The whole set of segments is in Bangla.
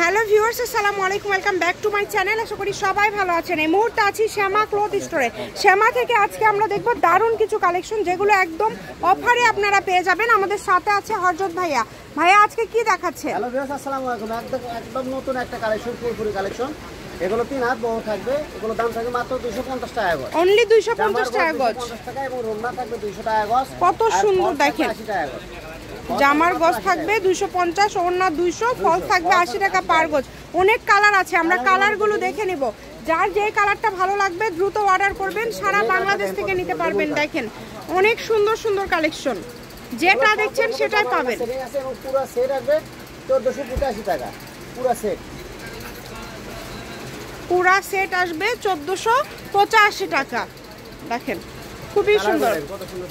হ্যালো ভিউয়ার্স, আসসালামু আলাইকুম, welcome back to my channel. আশা করি সবাই ভালো আছেন। এই মুহূর্তে আছি শ্যামা ক্লথ স্টোরে। শ্যামা থেকে আজকে আমরা দেখব দারুণ কিছু কালেকশন, যেগুলো একদম অফারে আপনারা পেয়ে যাবেন। আমাদের সাথে আছে হযরত ভাইয়া। ভাইয়া আজকে কি দেখাচ্ছে? হ্যালো ভিউয়ার্স, আসসালামু আলাইকুম। একদম নতুন একটা কালেকশন, ফুলফুরি কালেকশন। এগুলো 3 হাত বড় থাকবে। এগুলো দাম থাকবে মাত্র 250 টাকা গজ। অনলি 250 টাকা গজ। 250 টাকা এবং রোমনা থাকবে 200 টাকা গজ। কত সুন্দর দেখেন। 80 টাকা গজ। জামার গজ থাকবে 250, ওড়না 200, ফলস থাকবে 80 টাকা পার গজ। অনেক কালার আছে, আমরা কালারগুলো দেখে নিব। যার যে কালারটা ভালো লাগবে দ্রুত অর্ডার করবেন, সারা বাংলাদেশ থেকে নিতে পারবেন। দেখেন অনেক সুন্দর সুন্দর কালেকশন, যেটা দেখছেন সেটাই পাবেন। এবং পুরো সেট আসবে 1485 টাকা। পুরো সেট আসবে 1485 টাকা। দেখেন খুবই সুন্দর।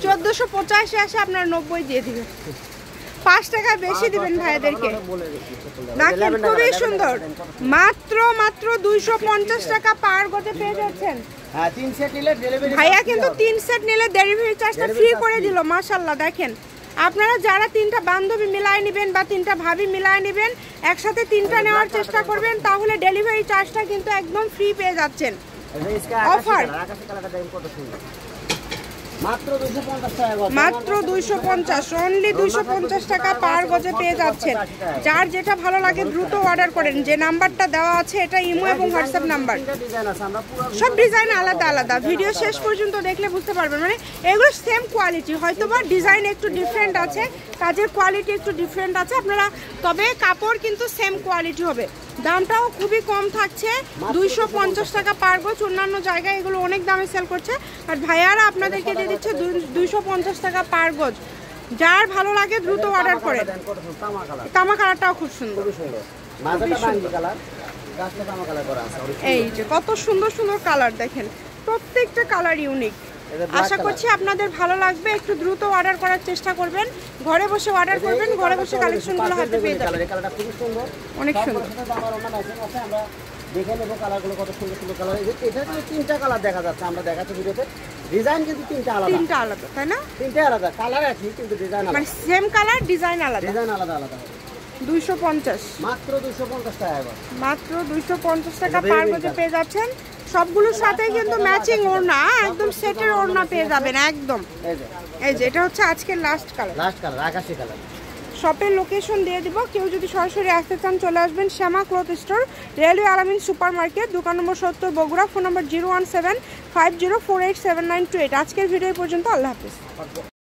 1485 আসে আপনার 90 দিয়ে দিবেন, 5 টাকা বেশি দিবেন ভাইদেরকে। দেখেন খুবই সুন্দর, মাত্র 250 টাকা পার গজে পেয়ে যাচ্ছেন। হ্যাঁ, 3 সেট নিলে ডেলিভারি ভাইয়া কিন্তু 3 সেট নিলে ডেলিভারি চার্জটা ফ্রি করে দিল। মাশাআল্লাহ, দেখেন আপনারা যারা 3টা বান্ধবী মিলায় নেবেন বা 3টা ভাবি মিলায় নেবেন, একসাথে 3টা নেওয়ার চেষ্টা করবেন, তাহলে ডেলিভারি চার্জটা কিন্তু একদম ফ্রি পেয়ে যাচ্ছেন। অফার মাত্র 250 টাকা গজ। মাত্র 250, অনলি 250 টাকা পার গজে পেয়ে যাচ্ছেন। যার যেটা ভালো লাগে দ্রুত অর্ডার করেন। যে নাম্বারটা দেওয়া আছে এটা ইমো এবং হোয়াটসঅ্যাপ নাম্বার। সব ডিজাইন আলাদা আলাদা, ভিডিও শেষ পর্যন্ত দেখলে বুঝতে পারবেন। মানে এগুলো সেম কোয়ালিটি, হয়তোবা ডিজাইন একটু ডিফারেন্ট আছে, কাজের কোয়ালিটি একটু ডিফারেন্ট আছে আপনারা, তবে কাপড় কিন্তু সেম কোয়ালিটি হবে। দামটাও খুবই কম থাকছে, 250 টাকা পার গজ। অন্যান্য জায়গায় এগুলো অনেক দামে সেল করছে, আর ভাইয়ারা আপনাদেরকে দিয়ে দিচ্ছে 250 টাকা পার গজ। যার ভালো লাগে দ্রুত অর্ডার করে। তামা কালারটাও খুব সুন্দর। এই যে কত সুন্দর সুন্দর কালার, দেখেন প্রত্যেকটা কালার ইউনিক। আশা করছি আপনাদের ভালো লাগবে। একটু দ্রুত অর্ডার করার চেষ্টা করবেন, ঘরে বসে অর্ডার করবেন, ঘরে বসে কালেকশনগুলো হাতে পেয়ে যাবেন। অনেক সুন্দর। আমরা দেখে নেব কালারগুলো, কত সুন্দর সুন্দর কালার। এটা তো 3টা কালার দেখা যাচ্ছে, আমরা দেখাচ্ছি ভিডিওতে। ডিজাইন কিন্তু 3টা আলাদা, তাই না? 3টা আলাদা, কালার একই কিন্তু ডিজাইন আলাদা। মানে সেম কালার, ডিজাইন আলাদা। 250, মাত্র 250 টাকা। মাত্র 250 টাকা পার গজে পেয়ে যাচ্ছেন। সবগুলোর সাথে কিন্তু ম্যাচিং ওড়না, একদম সেটের ওড়না পেয়ে যাবেন একদম। এই যে এটা হচ্ছে আজকের লাস্ট কালার, আকাশী কালার। শপের লোকেশন দিয়ে দিব। কেউ যদি সরাসরি আসতে চান চলে আসবেন শ্যামা ক্লথ স্টোর, রেলওয়ে আলামিন সুপার মার্কেট, দোকান নম্বর 70, বগুড়া। ফোন নম্বর 01750487928। আজকের ভিডিও পর্যন্ত, আল্লাহ হাফেজ।